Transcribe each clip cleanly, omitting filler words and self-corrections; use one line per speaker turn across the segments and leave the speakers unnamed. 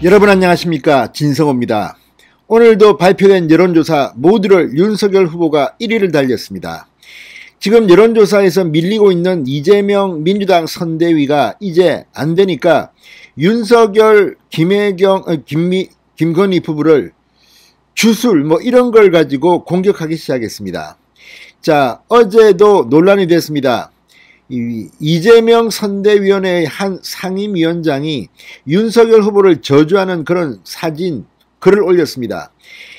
여러분 안녕하십니까, 진성호입니다. 오늘도 발표된 여론조사 모두를 윤석열 후보가 1위를 달렸습니다. 지금 여론조사에서 밀리고 있는 이재명 민주당 선대위가 이제 안 되니까 윤석열, 김건희 부부를 주술 이런 걸 가지고 공격하기 시작했습니다. 자, 어제도 논란이 됐습니다. 이재명 선대위원회의 한 상임위원장이 윤석열 후보를 저주하는 그런 사진, 글을 올렸습니다.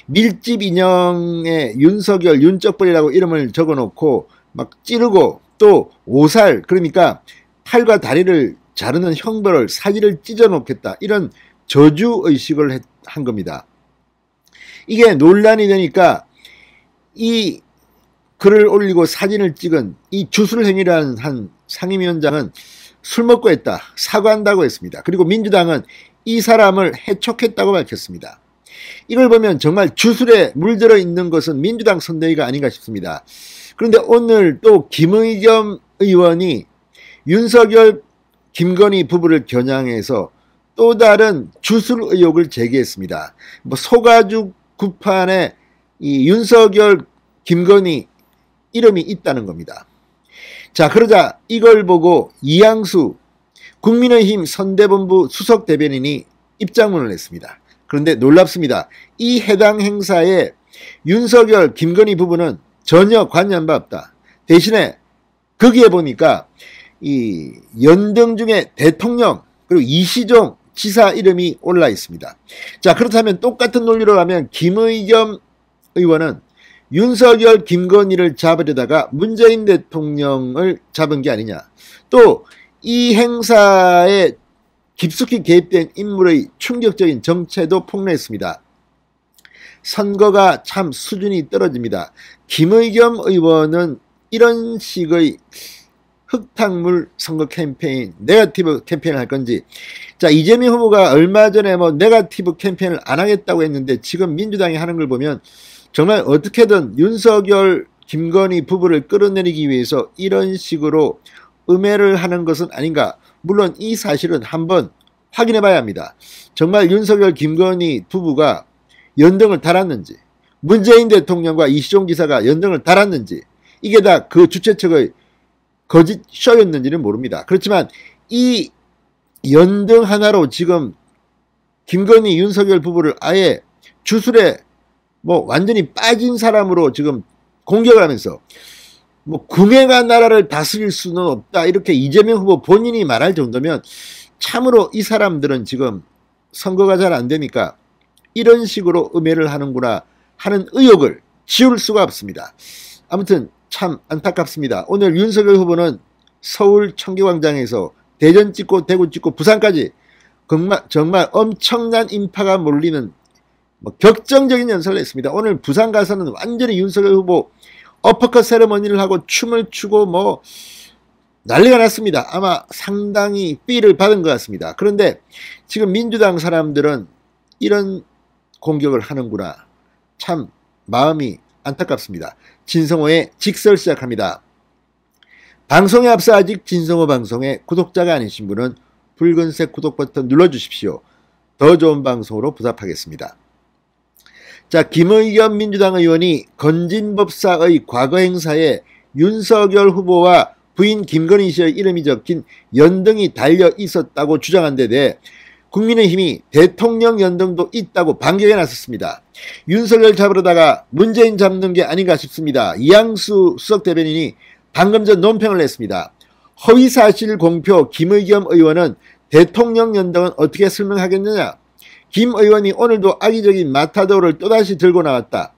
밀집 인형에 윤석열, 윤쩍벌이라고 이름을 적어놓고 막 찌르고 또 오살, 그러니까 팔과 다리를 자르는 형벌을 사진을 찢어놓겠다, 이런 저주의식을 한 겁니다. 이게 논란이 되니까 이 글을 올리고 사진을 찍은 이 주술 행위라는 한 상임위원장은 술 먹고 했다, 사과한다고 했습니다. 그리고 민주당은 이 사람을 해촉했다고 밝혔습니다. 이걸 보면 정말 주술에 물들어 있는 것은 민주당 선대위가 아닌가 싶습니다. 그런데 오늘 또 김의겸 의원이 윤석열, 김건희 부부를 겨냥해서 또 다른 주술 의혹을 제기했습니다. 소가죽 구판에 이 윤석열, 김건희 이름이 있다는 겁니다. 자, 그러자 이걸 보고 이양수 국민의힘 선대본부 수석 대변인이 입장문을 냈습니다. 그런데 놀랍습니다. 이 해당 행사에 윤석열, 김건희 부부는 전혀 관여한 바 없다. 대신에 거기에 보니까 이 연등 중에 대통령 그리고 이시종 지사 이름이 올라 있습니다. 자, 그렇다면 똑같은 논리로 하면 김의겸 의원은 윤석열, 김건희를 잡으려다가 문재인 대통령을 잡은 게 아니냐. 또 이 행사에 깊숙이 개입된 인물의 충격적인 정체도 폭로했습니다. 선거가 참 수준이 떨어집니다. 김의겸 의원은 이런 식의 흙탕물 선거 캠페인, 네거티브 캠페인을 할 건지. 자, 이재명 후보가 얼마 전에 네거티브 캠페인을 안 하겠다고 했는데 지금 민주당이 하는 걸 보면 정말 어떻게든 윤석열, 김건희 부부를 끌어내리기 위해서 이런 식으로 음해를 하는 것은 아닌가. 물론 이 사실은 한번 확인해 봐야 합니다. 정말 윤석열, 김건희 부부가 연등을 달았는지, 문재인 대통령과 이시종 기사가 연등을 달았는지, 이게 다 그 주최 측의 거짓 쇼였는지는 모릅니다. 그렇지만 이 연등 하나로 지금 김건희, 윤석열 부부를 아예 주술에 완전히 빠진 사람으로 지금 공격을 하면서 궁예가 나라를 다스릴 수는 없다, 이렇게 이재명 후보 본인이 말할 정도면 참으로 이 사람들은 지금 선거가 잘 안 되니까 이런 식으로 음해를 하는구나 하는 의혹을 지울 수가 없습니다. 아무튼 참 안타깝습니다. 오늘 윤석열 후보는 서울 청계광장에서 대전 찍고 대구 찍고 부산까지 정말 엄청난 인파가 몰리는 격정적인 연설을 했습니다. 오늘 부산 가서는 완전히 윤석열 후보 어퍼컷 세레머니를 하고 춤을 추고 난리가 났습니다. 아마 상당히 삐를 받은 것 같습니다. 그런데 지금 민주당 사람들은 이런 공격을 하는구나. 참 마음이 안타깝습니다. 진성호의 직설 시작합니다. 방송에 앞서 아직 진성호 방송의 구독자가 아니신 분은 붉은색 구독 버튼 눌러주십시오. 더 좋은 방송으로 보답하겠습니다. 자, 김의겸 민주당 의원이 건진법사의 과거 행사에 윤석열 후보와 부인 김건희 씨의 이름이 적힌 연등이 달려 있었다고 주장한 데 대해 국민의힘이 대통령 연등도 있다고 반격에 나섰습니다. 윤석열 잡으려다가 문재인 잡는 게 아닌가 싶습니다. 이양수 수석 대변인이 방금 전 논평을 냈습니다. 허위사실 공표 김의겸 의원은 대통령 연등은 어떻게 설명하겠느냐. 김 의원이 오늘도 악의적인 마타도를 또다시 들고 나왔다.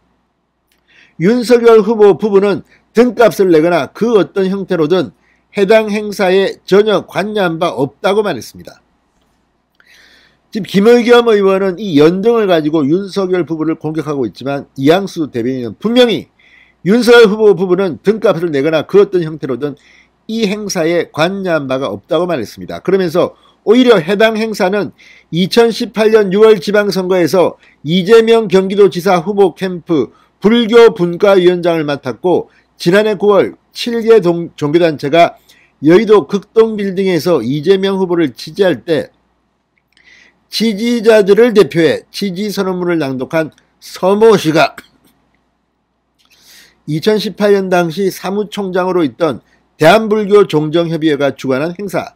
윤석열 후보 부부는 등값을 내거나 그 어떤 형태로든 해당 행사에 전혀 관여한 바 없다고 말했습니다. 지금 김의겸 의원은 이 연등을 가지고 윤석열 부부를 공격하고 있지만 이양수 대변인은 분명히 윤석열 후보 부부는 등값을 내거나 그 어떤 형태로든 이 행사에 관여한 바가 없다고 말했습니다. 그러면서 오히려 해당 행사는 2018년 6월 지방선거에서 이재명 경기도지사 후보 캠프 불교 분과위원장을 맡았고 지난해 9월 7개 종교단체가 여의도 극동빌딩에서 이재명 후보를 지지할 때 지지자들을 대표해 지지선언문을 낭독한 서모 씨가 2018년 당시 사무총장으로 있던 대한불교 종정협의회가 주관한 행사,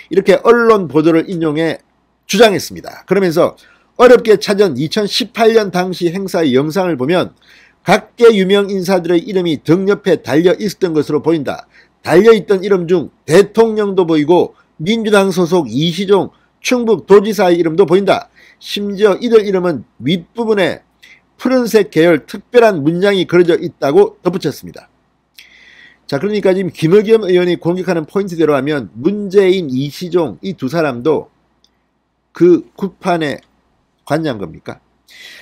이렇게 언론 보도를 인용해 주장했습니다. 그러면서 어렵게 찾은 2018년 당시 행사의 영상을 보면 각계 유명 인사들의 이름이 등 옆에 달려 있었던 것으로 보인다. 달려있던 이름 중 대통령도 보이고 민주당 소속 이시종 충북도지사의 이름도 보인다. 심지어 이들 이름은 윗부분에 푸른색 계열 특별한 문양이 그려져 있다고 덧붙였습니다. 자, 그러니까 지금 김의겸 의원이 공격하는 포인트대로 하면 문재인, 이시종 이 두 사람도 그 구판에 관여한 겁니까?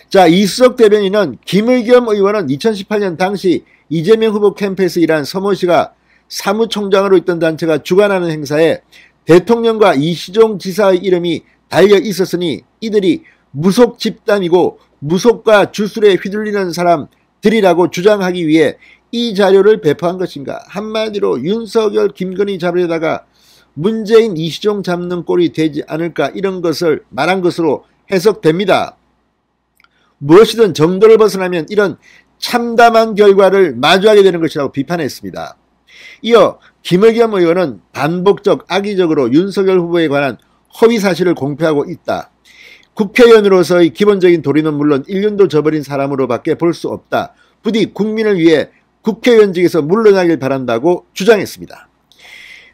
자, 이수석 대변인은 김의겸 의원은 2018년 당시 이재명 후보 캠프에서 일한 서모 씨가 사무총장으로 있던 단체가 주관하는 행사에 대통령과 이시종 지사의 이름이 달려 있었으니 이들이 무속 집단이고 무속과 주술에 휘둘리는 사람들이라고 주장하기 위해 이 자료를 배포한 것인가? 한마디로 윤석열, 김건희 잡으려다가 문재인, 이시종 잡는 꼴이 되지 않을까, 이런 것을 말한 것으로 해석됩니다. 무엇이든 정도를 벗어나면 이런 참담한 결과를 마주하게 되는 것이라고 비판했습니다. 이어 김의겸 의원은 반복적 악의적으로 윤석열 후보에 관한 허위 사실을 공표하고 있다. 국회의원으로서의 기본적인 도리는 물론 1년도 저버린 사람으로밖에 볼 수 없다. 부디 국민을 위해 국회의원직에서 물러나길 바란다고 주장했습니다.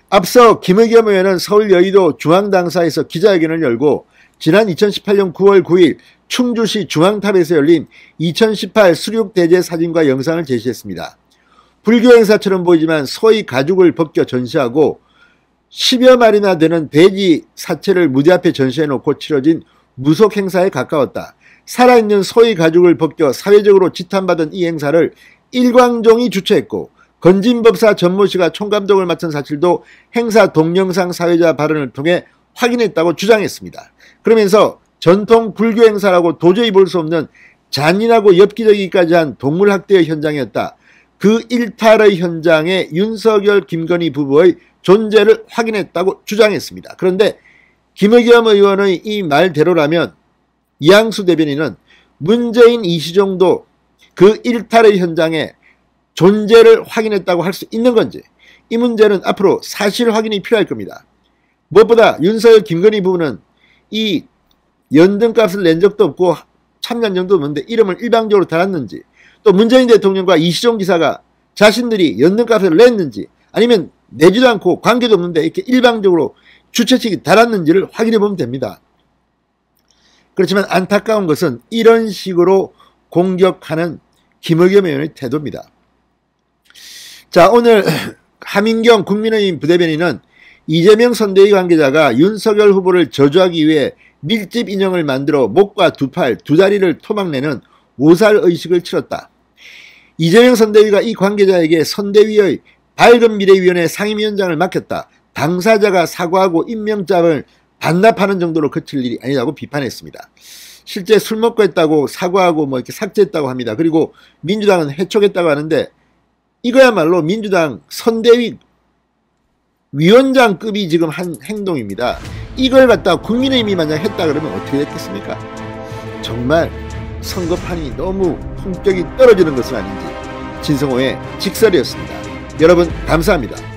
앞서 김의겸 의원은 서울 여의도 중앙당사에서 기자회견을 열고 지난 2018년 9월 9일 충주시 중앙탑에서 열린 2018 수륙대제 사진과 영상을 제시했습니다. 불교 행사처럼 보이지만 소의 가죽을 벗겨 전시하고 10여 마리나 되는 돼지 사체를 무대 앞에 전시해놓고 치러진 무속 행사에 가까웠다. 살아있는 소의 가죽을 벗겨 사회적으로 지탄받은 이 행사를 일광종이 주최했고 건진법사 전모씨가 총감독을 맡은 사실도 행사 동영상 사회자 발언을 통해 확인했다고 주장했습니다. 그러면서 전통 불교 행사라고 도저히 볼 수 없는 잔인하고 엽기적이기까지 한 동물학대의 현장이었다. 그 일탈의 현장에 윤석열, 김건희 부부의 존재를 확인했다고 주장했습니다. 그런데 김의겸 의원의 이 말대로라면 이항수 대변인은 문재인, 이시종도 그 일탈의 현장에 존재를 확인했다고 할 수 있는 건지, 이 문제는 앞으로 사실 확인이 필요할 겁니다. 무엇보다 윤석열, 김건희 부부는 이 연등값을 낸 적도 없고 참여연정도 없는데 이름을 일방적으로 달았는지, 또 문재인 대통령과 이시종 지사가 자신들이 연등값을 냈는지, 아니면 내지도 않고 관계도 없는데 이렇게 일방적으로 주최 측이 달았는지를 확인해 보면 됩니다. 그렇지만 안타까운 것은 이런 식으로 공격하는 김의겸 의원의 태도입니다. 자, 오늘 하민경 국민의힘 부대변인은 이재명 선대위 관계자가 윤석열 후보를 저주하기 위해 밀집 인형을 만들어 목과 두 팔, 두 다리를 토막내는 오살의식을 치렀다. 이재명 선대위가 이 관계자에게 선대위의 밝은미래위원회 상임위원장을 맡겼다. 당사자가 사과하고 임명장을 반납하는 정도로 그칠 일이 아니라고 비판했습니다. 실제 술 먹고 했다고 사과하고 뭐 이렇게 삭제했다고 합니다. 그리고 민주당은 해촉했다고 하는데 이거야말로 민주당 선대위 위원장급이 지금 한 행동입니다. 이걸 갖다가 국민의힘이 만약 했다 그러면 어떻게 됐겠습니까? 정말 선거판이 너무 품격이 떨어지는 것은 아닌지. 진성호의 직설이었습니다. 여러분 감사합니다.